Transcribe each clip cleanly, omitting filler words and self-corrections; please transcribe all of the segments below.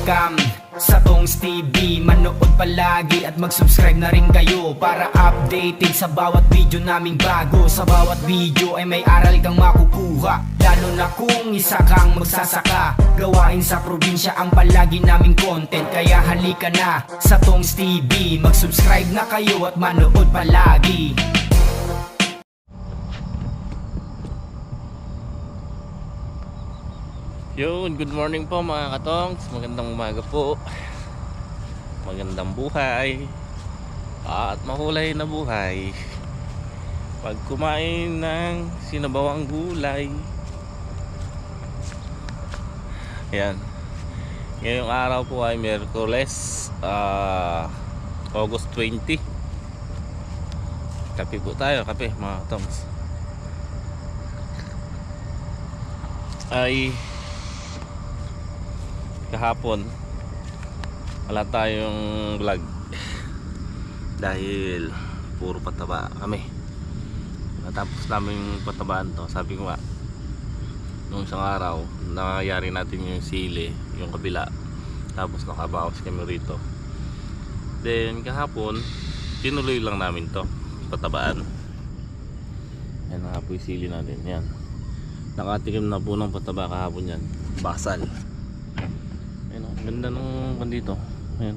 welcome sa Tongs TV. Manood palagi at mag-subscribe na rin kayo para updated sa bawat video naming bago. Sa bawat video ay may aral kang makukuha, lalo na kung isa kang magsasaka. Gawain sa probinsya ang palagi naming content, kaya halika na sa Tongs TV. Mag-subscribe na kayo at manood palagi. Yun, good morning po mga katongs. Magandang umaga po. Magandang buhay at mahulay na buhay pag kumain ng sinabawang gulay. Ayan, ngayong araw po ay Miyerkules, August 20. Kape po tayo, kape mga katongs. Ay kahapon wala tayong vlog dahil puro pataba kami. Natapos namin patabaan to. Sabi ko nga nung isang araw nangyari natin yung sili, yung kabila, tapos nakabawas kami rito. Then kahapon tinuloy lang namin to patabaan. Yan nga po yung sili natin. Yan, nakatikim na po ng pataba kahapon. Yan, basal. Ganda nung dito. Ayan.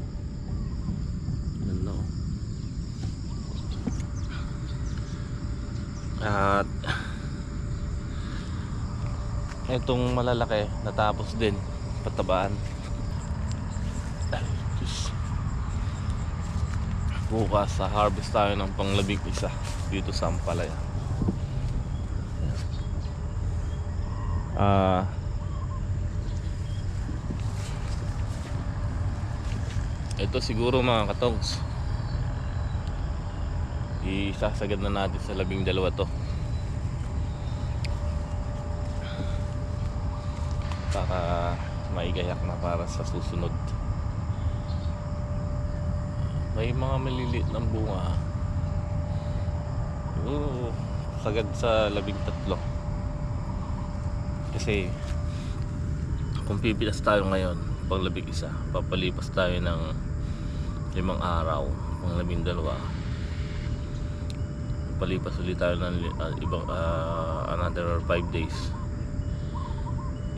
Ganda oh. At itong malalaki natapos din patabaan. Bukas sa harvest tayo ng panglabing isa dito sa Ampalaya. Ito siguro mga katongs, isasagad na natin sa 12 to para maigayak na para sa susunod. May mga maliliit ng bunga. Sagad sa 13. Kasi kung pipilas tayo ngayon pang 11, papalipas tayo ng 5 araw, pang 12. Palipas ulit tayo ng ibang another 5 days,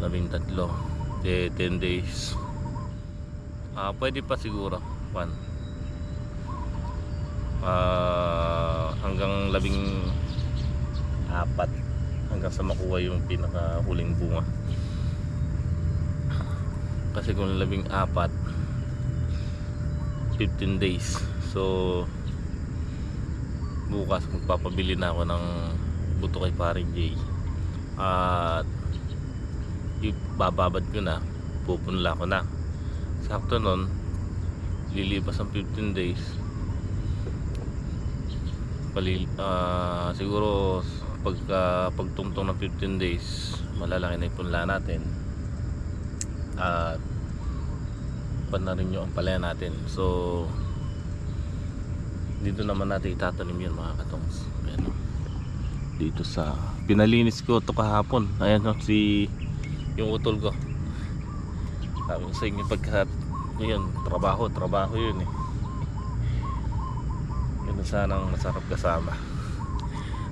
13, 10 days. Pwede pa siguro hanggang 14, hanggang sa makuha yung pinakahuling bunga. Kasi kung 14, 15 days. So bukas magpapabili na ako ng buto kay paring Jay at ibababad ko na, pupunla ko na. Sakto nun lilipas ang 15 days. Siguro pagtungtong ng 15 days malalaki na ipunla natin at na rin yung ampalaya natin. So dito naman natin itatanim yun mga katongs. Ayan, dito sa pinalinis ko to kahapon. Ayan yung utol ko. Sabi ko sa inyo pagka yun, trabaho yun eh. Ganun sanang masarap kasama.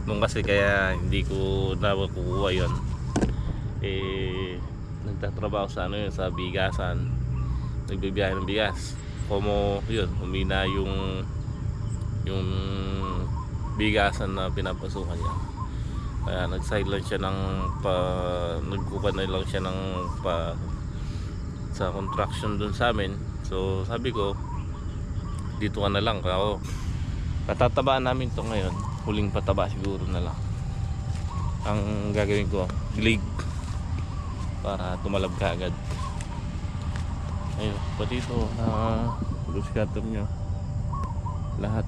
Nung kasi kaya hindi ko nakukuha yun, nagtatrabaho sa sa bigasan, nagbibiyahe ng bigas. Como yun, humina yung bigasan na pinapasukan niya. Kaya nag-sideline siya nagkukan na lang siya sa construction dun sa amin. So sabi ko, dito ka na lang ako. Katatabaan namin to ngayon, huling pataba siguro na lang ang gagawin ko, glig, para tumalab ka agad. Ayun, pati ito brush cutter nyo, lahat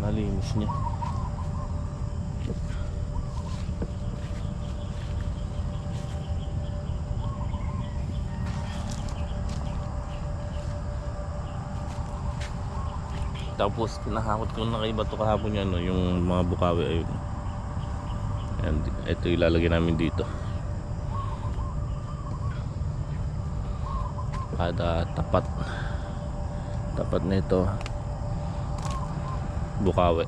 nalinis niya. Tapos pinahakot ko na kay bato kahapon yan, no, yung mga bukawi. Ayun, and ito ilalagay namin dito. kada tapat nito Bukawi.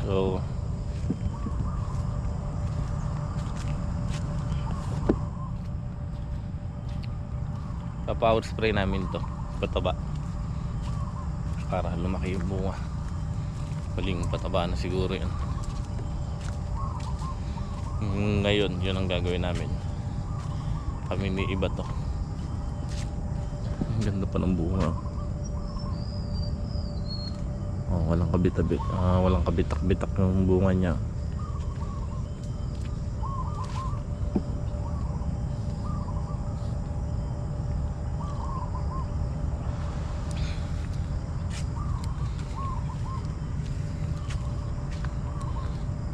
So pa-power spray namin to pataba para lumaki yung bunga. Paling pataba na siguro yan. Ngayon yun ang gagawin namin. Kami ni iba to. Ang ganda pa ng bunga. Walang kabit-kabit, walang kabitak-bitak yung bunga niya.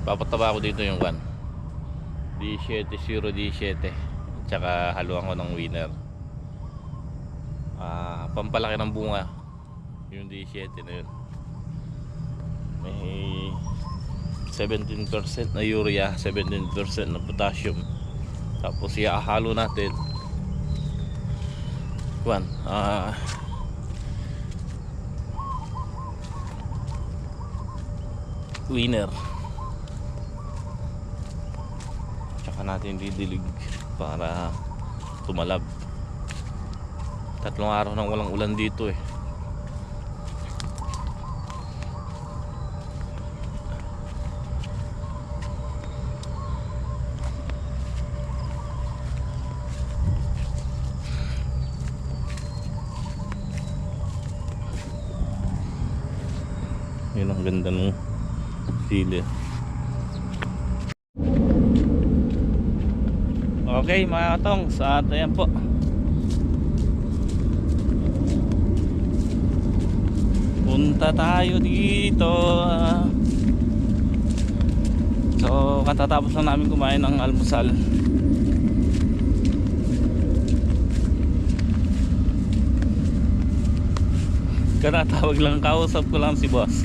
Papataba ko dito yung D7 0D7 tsaka haluan ko ng winner. Pampalaki ng bunga yung D7 na yun. May 17% na urea, 17% na potassium. Tapos ihahalo natin winner. Tsaka natin didilig para tumalab. 3 araw nang walang ulan dito eh. Yun ang ganda ng sili. Okay mga katong, sa atin po. Punta tayo dito. So katatapos lang namin kumain ng almusal. Kanatawag lang, kausap ko lang si boss.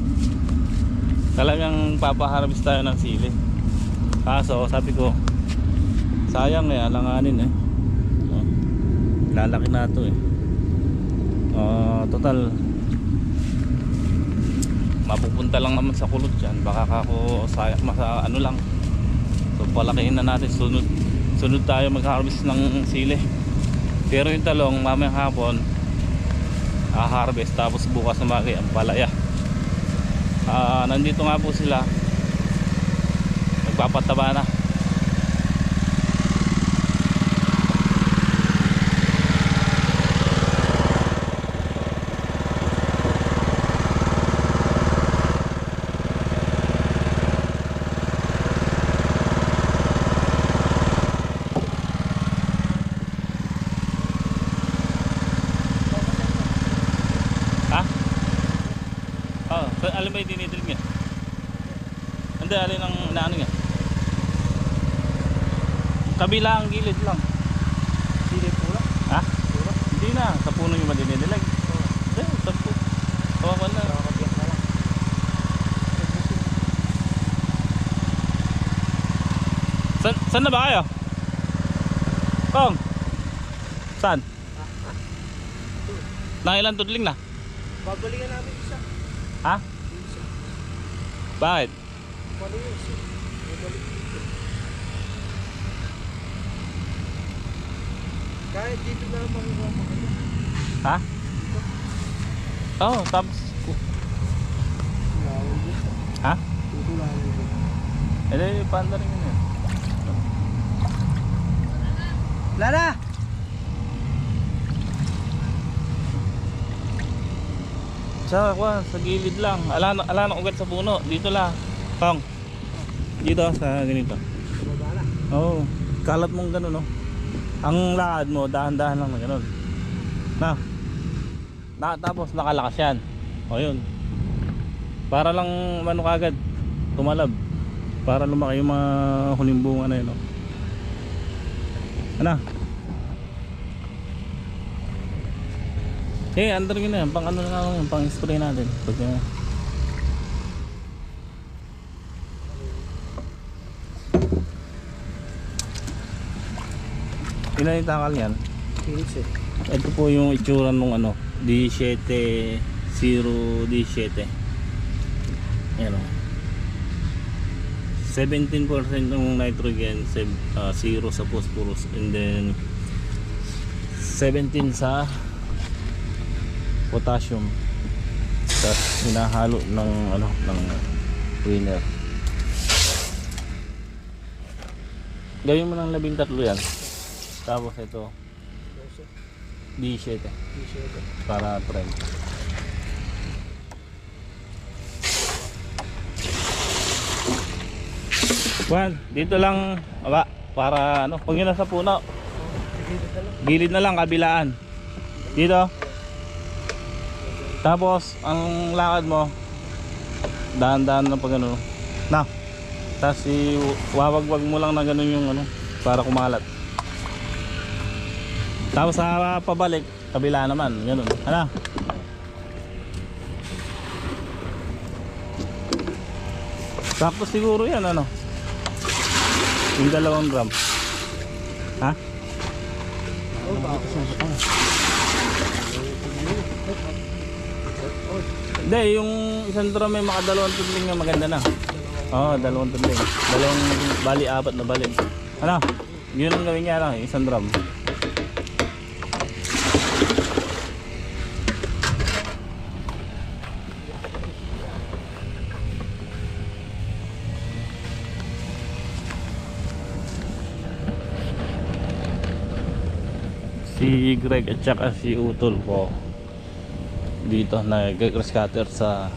Talagang papaharvest tayo ng sili. Kaso sabi ko sayang eh, alanganin eh. Lalaki na ito eh. Total mapupunta lang naman sa kulot yan. Baka kako sayang, ano lang. So palakihin na natin. Sunod tayo mag-harvest ng sili. Pero yung talong mamayang hapon harvest, tapos bukas na maki ang palaya. Nandito nga po sila, nagpapataba na. Alam mo yung dinidil nga? Hindi, alin ang naano nga? Kabila ang gilid lang. Gilid pula? Ha? Pula? Hindi na, sa puno yung madinidilag. Hindi, sa puno. Kawawan na. Nakakabiyak na lang. Saan na ba kayo? Kong? Saan? Nangilan tudling na? Babalikan namin isa. Ha? Isa. Bakit? Babalik isa. Babalik dito. Kahit dito na lang makukuha mo kayo. Ha? Oo, tapos Lawal dito. ha? Dito lawal dito. Eh, paanda rin yun. Lara! Sa gilid lang. Ala na ugat sa puno. Dito lang. Kong. Dito sa ganito. Baba na. Oo. Kalat mong gano'n, no? Ang lakad mo, dahan-dahan lang na gano'n. Tapos nakalakas yan. O yun. Para lang ano kagad, tumalab. Para lumaki yung mga huling bunga na yun, no? Ano? Under yun na yan. Pang ano na lang yun, pang spray natin. Pag ilan yung takal yan? 15. Ito po yung itsura nung ano, D7 Ayan o. 17% ng nitrogen, 0 sa phosphorus, and then 17 sa potassium. Tapos hinahalo ng ano, ng winner. Gawin mo ng 13 yan. Tapos ito D7 para trend. Juan, dito lang aba, para ano, pag yun nasa puno. Gilid na lang, kabilaan. Dito. Tapos ang lakad mo dahan-dahan lang pag ano. Na. Tapos wawagwag mo lang na ganun yung ano, para kumalat. Tapos sa pabalik, kabila naman, ganun. Ano? Sakto siguro yan, ano? Yung 2 gram. Ha? Hindi, yung 1 drum may makadalawang tudling na maganda na. Oo, 2 tudling. Bali 4 na bali. Ano? Yun ang gawin niya, ano? 1 drum. Si Greg at saka si Utol po dito nag-grass cutter sa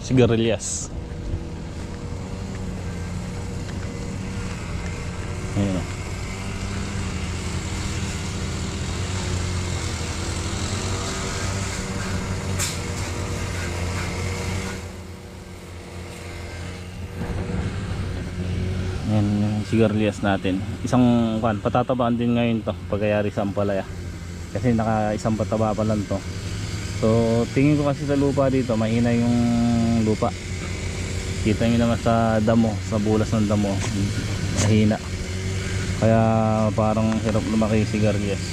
sigarilyas. Ayun. Yan yung sigarilyas natin. Isang patatabaan din ngayon to pagkayari sa Ampalaya. Kasi naka isang pataba pa lang to. So tingin ko kasi sa lupa dito mahina yung lupa. Kita nyo naman sa damo, sa bulas ng damo, mahina. Kaya parang hirap lumaki yung sigarilyas.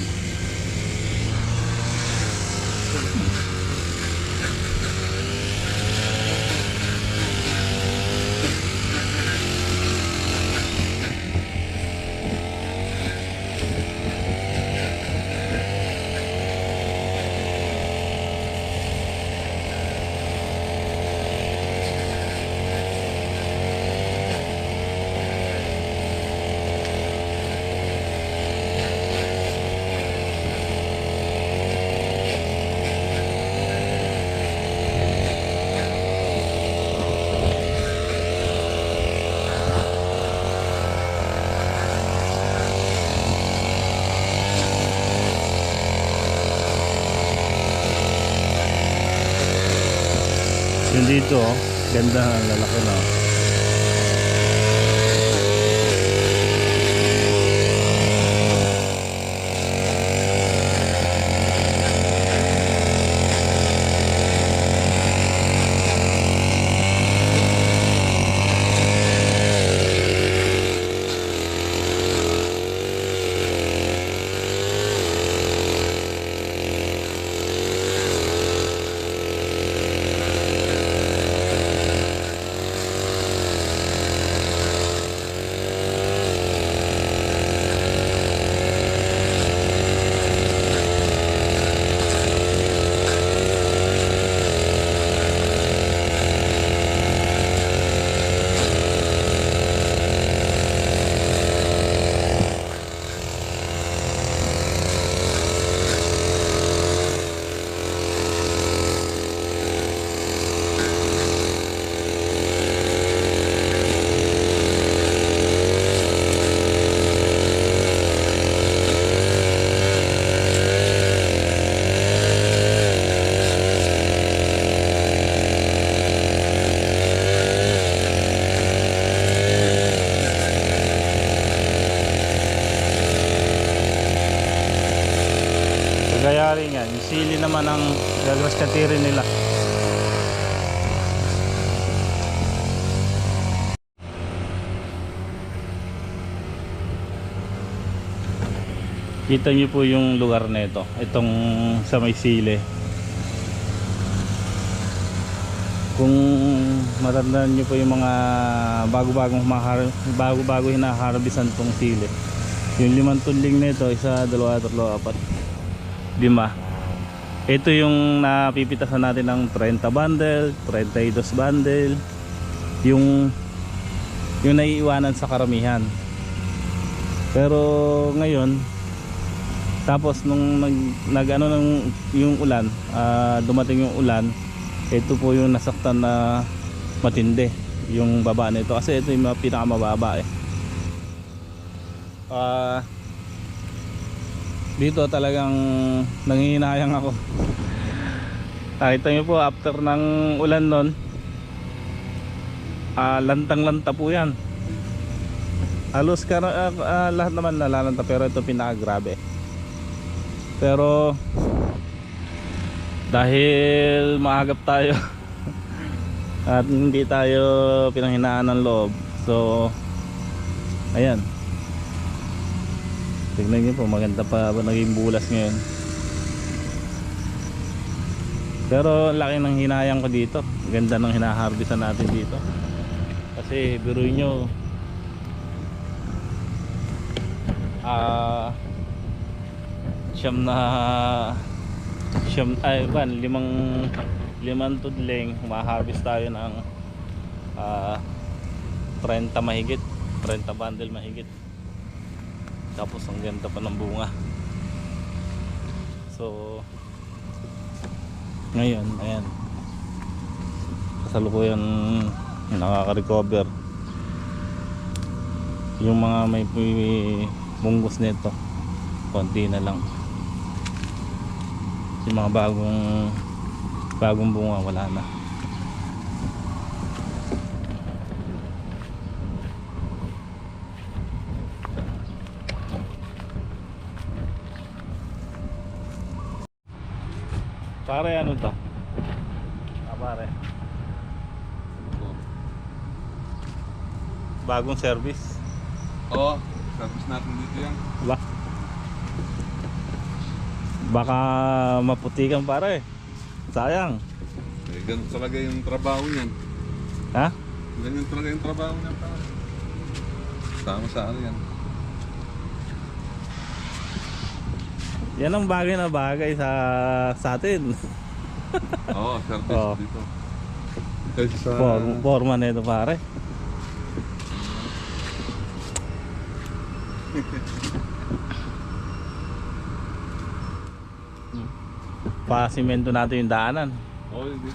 Yung dito, ganda, lalaki na. Gayari nga, yung sili naman ang gagras katirin nila. Kita niyo po yung lugar na ito. Itong sa may sile. Kung matandaan niyo po yung mga bago-bago hinaharbisan tong sile. Yung 5 tudling na ito, 1, 2, 3, 4, 5. Ito yung napipitasan natin ng 30 bundle, 32 bundle. Yung naiiwanan sa karamihan. Pero ngayon, tapos nung yung ulan, dumating yung ulan, ito po yung nasaktan na matindi yung baba nito kasi ito yung pinakamababa eh. Dito talagang nanghihinayang ako. Nakita nyo po after ng ulan nun, lantang-lanta po yan. Halos lahat naman nalalanta, pero ito pinakagrabe. Pero dahil maagap tayo at hindi tayo pinanghinaan ng loob, so ayan, tignan nyo po, maganda pa naging bulas ngayon. Pero laki ng hinayang ko dito, ganda ng hinaharbisan natin dito. Kasi biruin nyo, limang tudling, humaharvest tayo ng 30 mahigit, 30 bundle mahigit. Tapos ang ganda pa ng bunga. So ngayon, ayan, kasalukuyan nakaka-recover yung mga may bunggos nito, konti na lang. Yung mga bagong bunga wala na. Pare, ano to? Pare, bagong service. Oo, service natin dito yan. Ba? Baka maputikan pare. Sayang. Eh, ganun talaga yung trabaho niyan. Ha? Ganyan talaga yung trabaho niyan. Sama sa ano yan. Yan ang bagay na bagay sa atin. Oo, service Oo. dito. Kasi sa... Forma na ito pare. Pasimento natin yung daanan. Oo, hindi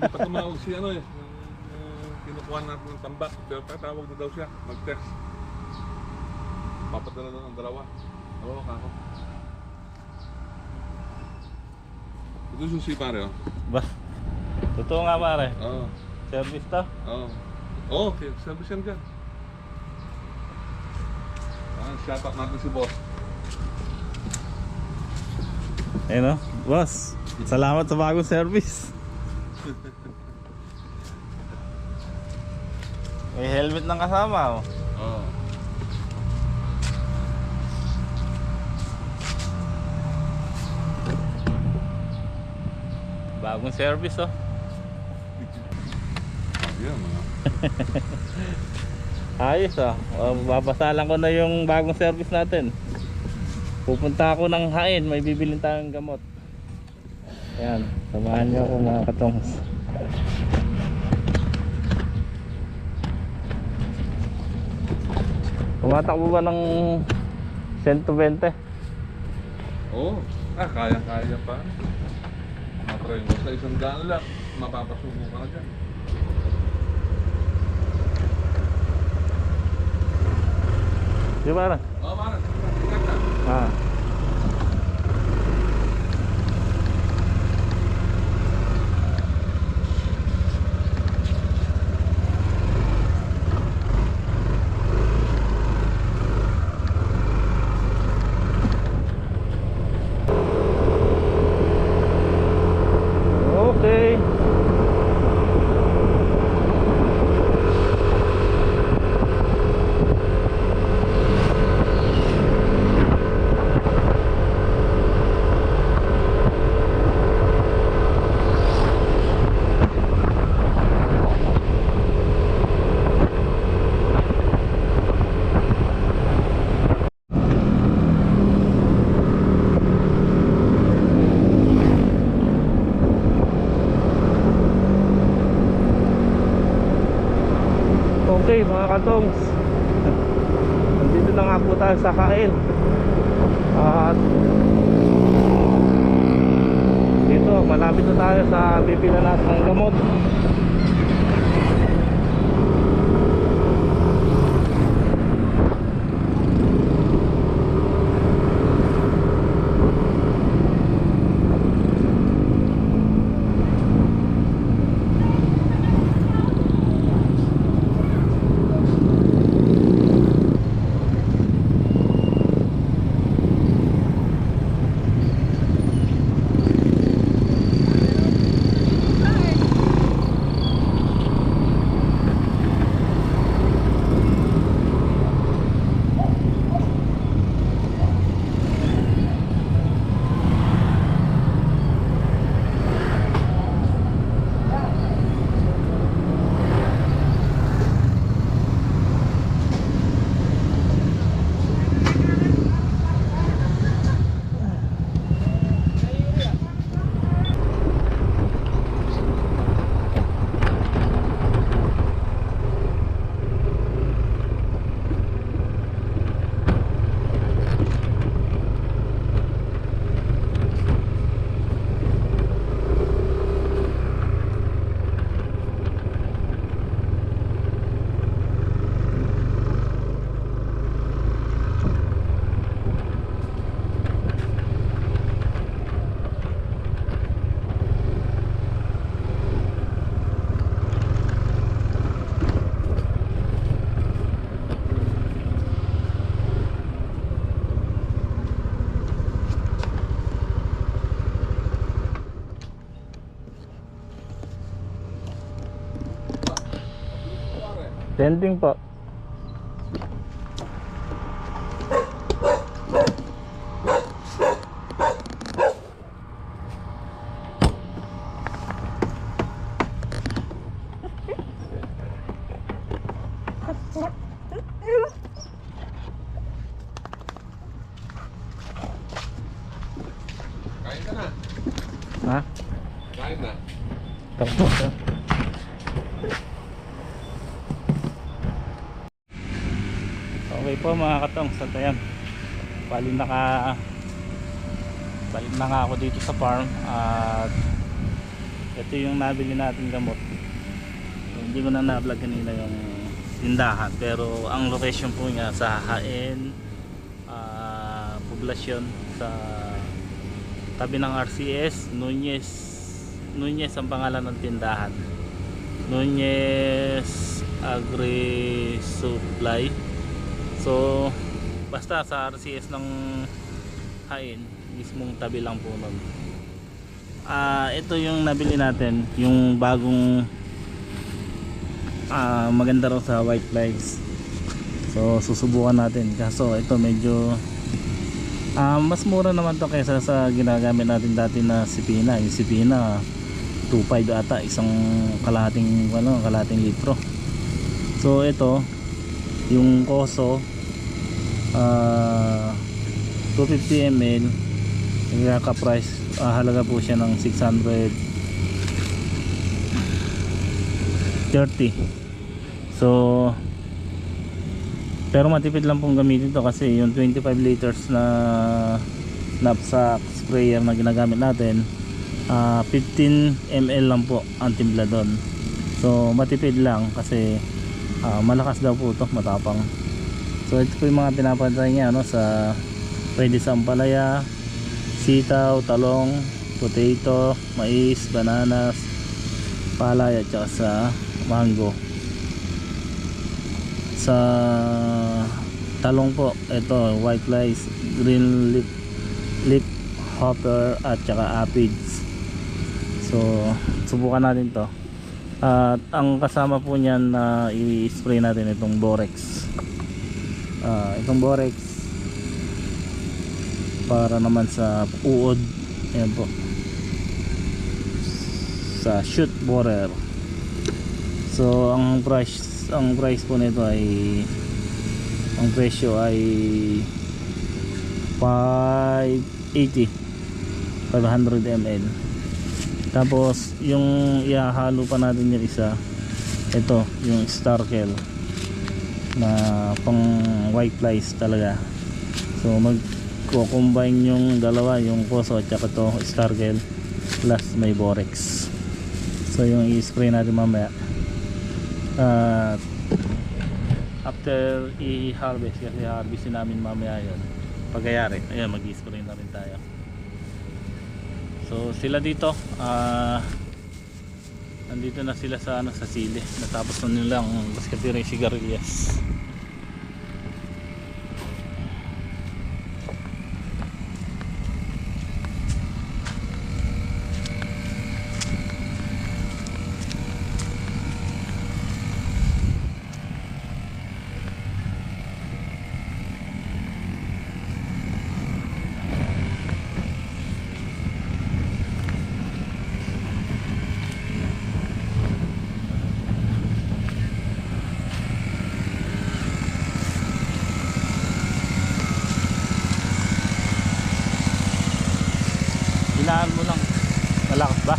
pa tumawag si ano eh. Yung kinukuha natin ng tambak. Pero tatawag na daw siya. Mag-text. Papadala na ng 2. Oo, kako. Ito susi pare oh. Ba? Totoo nga pare. Oo. Service to. Oo. Oo, service yan dyan. Shout out natin si boss. Ayun o, boss. Salamat sa bagong service. May helmet ng kasama oh. Oo. Bagong service oh. Yan mga. Ayos oh. Babasalan ko na yung bagong service natin. Pupunta ako ng Hain, may bibilin tayong gamot. Ayan, samahan niyo ako mga katongs. Tumatakbo ba ng 120? Oo. Kaya pa. Matry mo sa 100 lang. Mapapasubo ka na dyan. Di ba na? Oo, parang. Ingat na. Ah. Okay. Okay mga katongs, nandito na nga po tayo sa kain. At dito malapit na tayo sa pipila natin ng gamot. Tending po. Kain ka na. Ha? Kain na. Tapos. Okay po mga katong, sa tayan. Bali na nga ako dito sa farm at ito yung nabili natin gamot. Hindi ko na na-vlog kanina yung tindahan, pero ang location po niya sa Hain, poblasyon sa tabi ng RCS, Nunez ang pangalan ng tindahan. Nunez Agri Supply. So basta sa RCS ng Hain, mismong tabi lang po nun. Ito yung nabili natin, yung bagong maganda raw sa white flies. So susubukan natin, kaso ito medyo mas mura naman to kaysa sa ginagamit natin dati na sipina. Yung sipina 2.5 ata, isang kalahating litro. So ito yung Koso 250 ml, nagkaka-price halaga po siya ng 630. So pero matipid lang pong gamitin to kasi yung 25 liters na knapsack sprayer na ginagamit natin, 15 ml lang po ang timpla doon. So matipid lang kasi malakas daw po to, matapang. So ito po yung mga pinapantay niya, no, sa pwede sa ampalaya, sitaw, talong, potato, mais, bananas, palay at saka sa mango. Sa talong po, ito white flies, green leaf hopper at saka aphids. So subukan natin to. At ang kasama po niyan na i-spray natin itong borax. Itong borax para naman sa uod. Ayan po, sa shoot borer. So ang price po nito ay, ang presyo ay 500 ml. Tapos yung ihahalo pa natin yung isa, ito yung Starkel. na pang white flies talaga. So magko-combine yung dalawa, yung Poso at saka to Stargell plus may Borex. So yung i-spray natin mamaya after i-harvest, kasi harvestin namin mamaya yun pagkayari. Ayan, mag-i-spray na rin tayo. So sila dito nandito na sila sa sa sili. Natapos na nilang basketry yung sigarilyas. Hinaan mo lang. Malakas ba?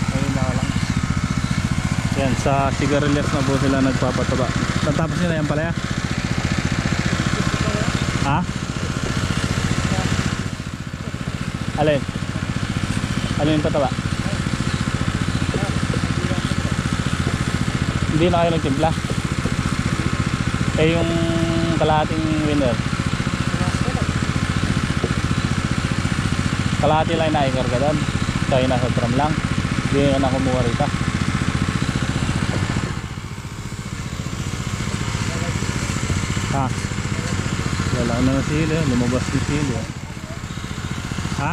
Ayun na lang. Yan, sa sigarilyas na po sila nagpapataba. Tatapos nyo na yan pala ya? Ha? Alin? Alin yung pataba? Hindi na kayo nagtimpla? Eh yung kalahating winner, kalahati lang na-ikarga doon. Kaya nasa drum lang. Hindi ka na kumuha rito. Ha? Wala na sila. Lumabas yung sila. Ha?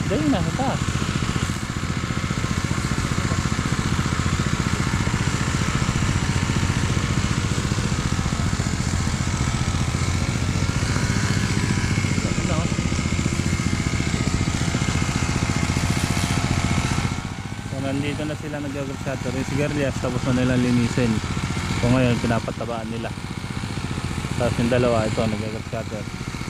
Dahil nasa taas. Nandito na sila nag-shutter yung sigarilyas, tapos na nilang linisin. So ngayon pinapatabaan nila, tapos yung dalawa ito nag-shutter.